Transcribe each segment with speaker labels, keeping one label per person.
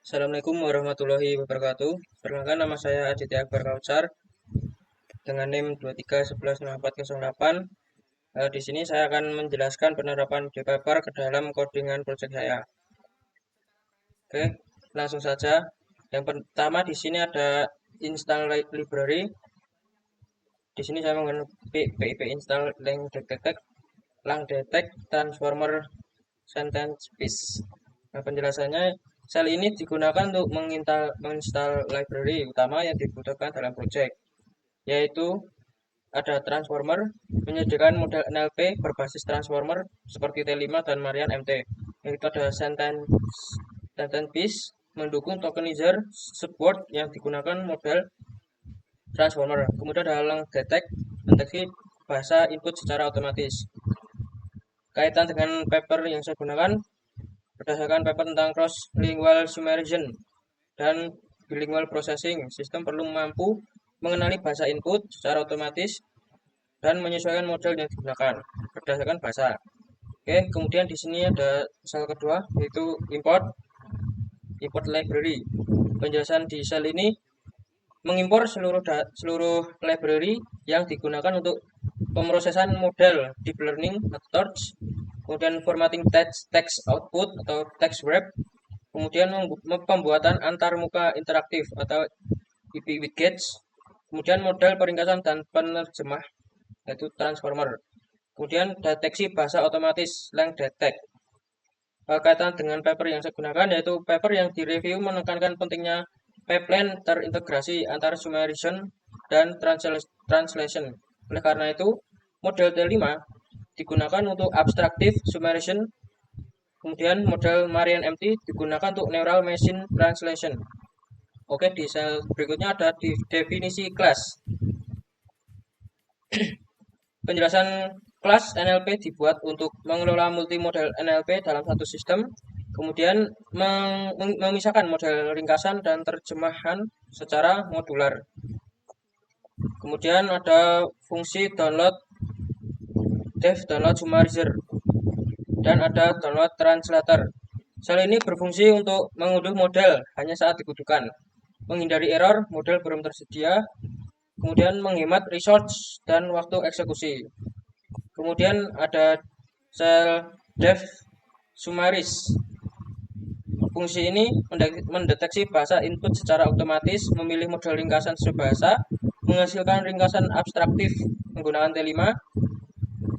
Speaker 1: Assalamualaikum warahmatullahi wabarakatuh. Perkenalkan nama saya Aditya Akbar Kautsar dengan NIM 23116408. Di sini saya akan menjelaskan penerapan developer ke dalam codingan project saya. Oke, langsung saja. Yang pertama di sini ada install library. Di sini saya menggunakan pip install lang detect transformer sentence piece. Nah, penjelasannya, sel ini digunakan untuk menginstal library utama yang dibutuhkan dalam project, yaitu ada transformer, menyediakan model NLP berbasis transformer seperti T5 dan Marian MT. Yaitu ada sentence piece, mendukung tokenizer support yang digunakan model transformer. Kemudian ada lang detect, mendeteksi bahasa input secara otomatis. Kaitan dengan paper yang saya gunakan, berdasarkan paper tentang cross-lingual summarization dan bilingual processing, sistem perlu mampu mengenali bahasa input secara otomatis dan menyesuaikan model yang digunakan berdasarkan bahasa. Oke, kemudian di sini ada sel kedua, yaitu import library. Penjelasan di sel ini mengimpor seluruh library yang digunakan untuk pemrosesan model deep learning methods, kemudian formatting text output atau text wrap, kemudian pembuatan antarmuka interaktif atau IP widgets, kemudian model peringkasan dan penerjemah yaitu transformer, kemudian deteksi bahasa otomatis lang detect. Kaitan dengan paper yang saya gunakan, yaitu paper yang direview menekankan pentingnya pipeline terintegrasi antara summarization dan translation. Oleh karena itu, model T5 digunakan untuk abstractive summarization, kemudian model Marian MT digunakan untuk neural machine translation. Oke, di sel berikutnya ada definisi kelas. Penjelasan kelas NLP dibuat untuk mengelola multimodel NLP dalam satu sistem, kemudian memisahkan model ringkasan dan terjemahan secara modular. Kemudian ada fungsi download summarizer, dan ada download translator. Sel ini berfungsi untuk mengunduh model hanya saat dibutuhkan, menghindari error model belum tersedia, kemudian menghemat resource dan waktu eksekusi. Kemudian ada sel dev summaries. Fungsi ini mendeteksi bahasa input secara otomatis, memilih model ringkasan sebahasa, menghasilkan ringkasan abstraktif menggunakan T5,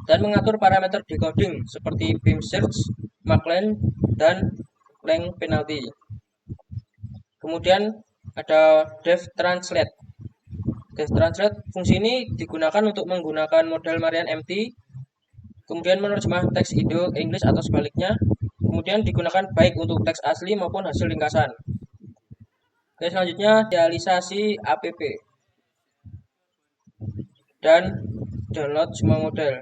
Speaker 1: dan mengatur parameter decoding seperti beam search, McLean, dan length penalty. Kemudian ada dev translate. Dev translate fungsi ini digunakan untuk menggunakan model Marian MT, kemudian menerjemah teks Indo English atau sebaliknya, kemudian digunakan baik untuk teks asli maupun hasil ringkasan. Oke, selanjutnya realisasi app dan download semua model.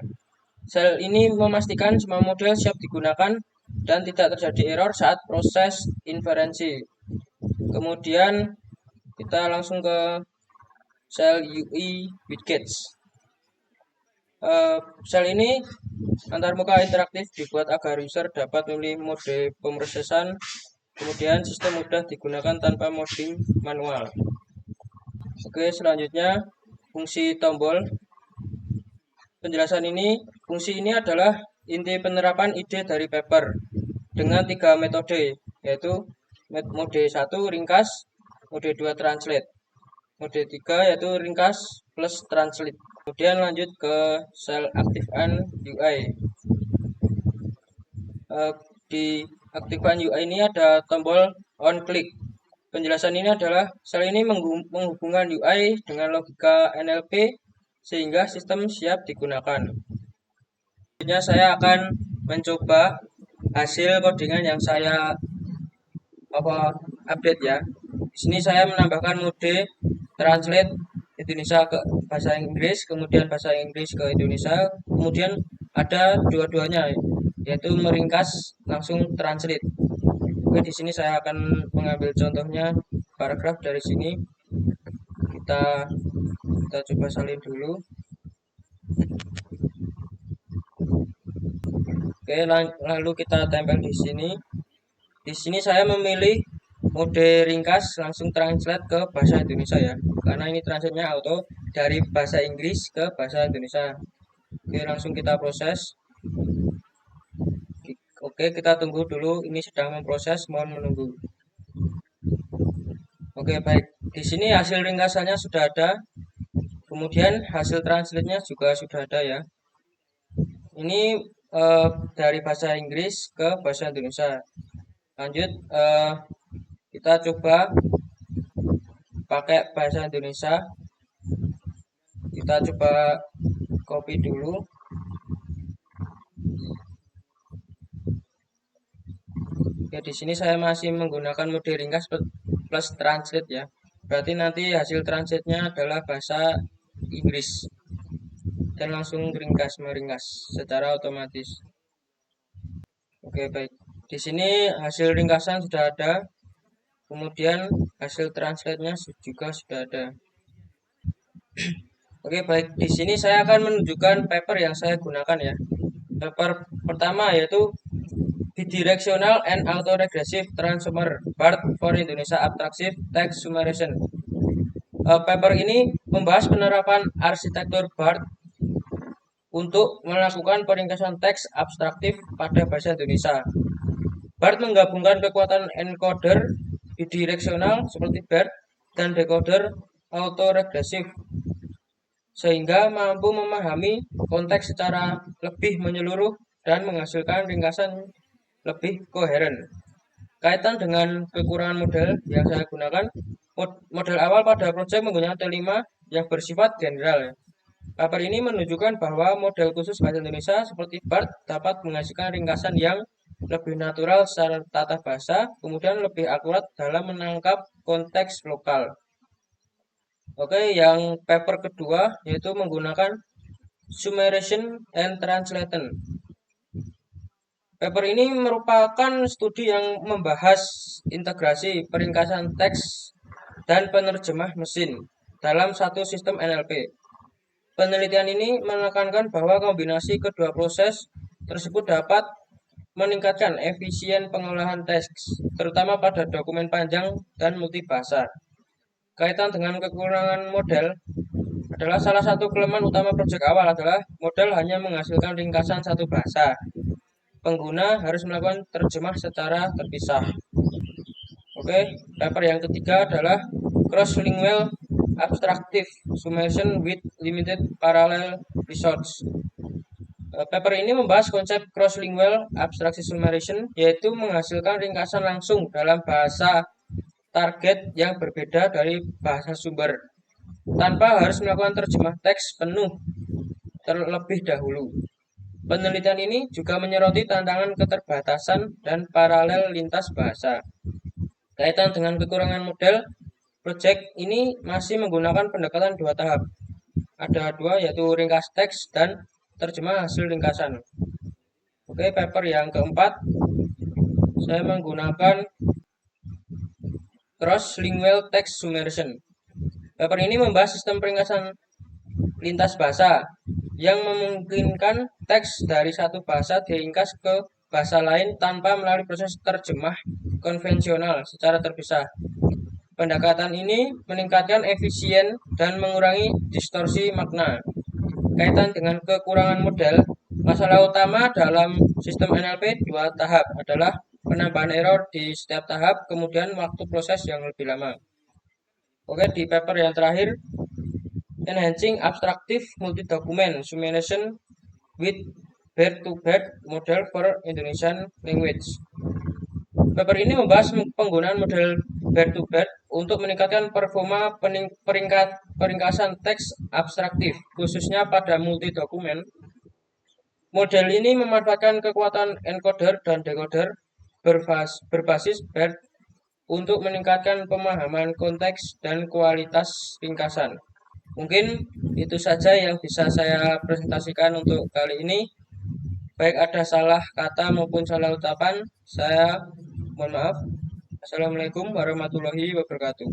Speaker 1: Sel ini memastikan semua model siap digunakan dan tidak terjadi error saat proses inferensi. Kemudian kita langsung ke sel UI widgets. Sel ini antarmuka interaktif dibuat agar user dapat memilih mode pemrosesan, kemudian sistem mudah digunakan tanpa modding manual. Oke, selanjutnya fungsi tombol. Penjelasan ini, fungsi ini adalah inti penerapan ide dari paper dengan 3 metode, yaitu mode 1 ringkas, mode 2 translate, mode 3 yaitu ringkas plus translate. Kemudian lanjut ke sel aktifan UI. Di aktifan UI ini ada tombol on click. Penjelasan ini adalah sel ini menghubungkan UI dengan logika NLP sehingga sistem siap digunakan. Selanjutnya saya akan mencoba hasil codingan yang saya update ya. Di sini saya menambahkan mode translate Indonesia ke bahasa Inggris, kemudian bahasa Inggris ke Indonesia, kemudian ada dua-duanya, yaitu meringkas langsung translate. Oke, di sini saya akan mengambil contohnya paragraf dari sini. Kita coba salin dulu. Oke, lalu kita tempel di sini. Di sini saya memilih mode ringkas langsung translate ke bahasa Indonesia ya. Karena ini translate-nya auto dari bahasa Inggris ke bahasa Indonesia. Oke, langsung kita proses. Oke, kita tunggu dulu. Ini sedang memproses, mohon menunggu. Oke, baik. Di sini hasil ringkasannya sudah ada. Kemudian hasil translate-nya juga sudah ada ya. Ini dari bahasa Inggris ke bahasa Indonesia. Lanjut, kita coba pakai bahasa Indonesia. Kita coba copy dulu. Ya, di sini saya masih menggunakan mode ringkas plus translate ya. Berarti nanti hasil translate-nya adalah bahasa Inggris dan langsung meringkas secara otomatis. Oke, baik. Di sini hasil ringkasan sudah ada. Kemudian hasil translate-nya juga sudah ada. Oke, baik. Di sini saya akan menunjukkan paper yang saya gunakan ya. Paper pertama yaitu Bidirectional and Autoregressive Transformer BART for Indonesia Abstractive Text Summarization. Paper ini membahas penerapan arsitektur BART untuk melakukan peringkasan teks abstraktif pada bahasa Indonesia. BART menggabungkan kekuatan encoder bidireksional seperti BERT dan decoder autoregresif sehingga mampu memahami konteks secara lebih menyeluruh dan menghasilkan ringkasan lebih koheren. Kaitan dengan kekurangan model yang saya gunakan, model awal pada proyek menggunakan T5 yang bersifat general. Paper ini menunjukkan bahwa model khusus bahasa Indonesia seperti BART dapat menghasilkan ringkasan yang lebih natural secara tata bahasa, kemudian lebih akurat dalam menangkap konteks lokal. Oke, yang paper kedua yaitu menggunakan Summarization and Translation. Paper ini merupakan studi yang membahas integrasi peringkasan teks dan penerjemah mesin dalam satu sistem NLP. Penelitian ini menekankan bahwa kombinasi kedua proses tersebut dapat meningkatkan efisien pengolahan teks, terutama pada dokumen panjang dan multibahasa. Kaitan dengan kekurangan model adalah salah satu kelemahan utama proyek awal adalah model hanya menghasilkan ringkasan satu bahasa. Pengguna harus melakukan terjemah secara terpisah. Oke, paper yang ketiga adalah Cross-Lingual Abstractive Summation with Limited Parallel Results. Paper ini membahas konsep cross-lingual abstraction summation, yaitu menghasilkan ringkasan langsung dalam bahasa target yang berbeda dari bahasa sumber, tanpa harus melakukan terjemah teks penuh terlebih dahulu. Penelitian ini juga menyoroti tantangan keterbatasan dan paralel lintas bahasa. Kaitan dengan kekurangan model, proyek ini masih menggunakan pendekatan dua tahap. Ada dua, yaitu ringkas teks dan terjemah hasil ringkasan. Oke, paper yang keempat, saya menggunakan Cross-Lingual Text Summarization. Paper ini membahas sistem peringkasan lintas bahasa yang memungkinkan teks dari satu bahasa diringkas ke bahasa lain tanpa melalui proses terjemah konvensional secara terpisah. Pendekatan ini meningkatkan efisien dan mengurangi distorsi makna. Kaitan dengan kekurangan model, masalah utama dalam sistem NLP dua tahap adalah penambahan error di setiap tahap, kemudian waktu proses yang lebih lama. Oke, di paper yang terakhir, Enhancing Abstractive Multi-Document Summation with Bird-to-Bird Model for Indonesian Language. Paper ini membahas penggunaan model Bird-to-Bird untuk meningkatkan performa peringkasan teks abstraktif, khususnya pada multi-dokumen. Model ini memanfaatkan kekuatan encoder dan decoder berbasis BERT untuk meningkatkan pemahaman konteks dan kualitas ringkasan. Mungkin itu saja yang bisa saya presentasikan untuk kali ini. Baik ada salah kata maupun salah ucapan, saya mohon maaf. Assalamualaikum warahmatullahi wabarakatuh.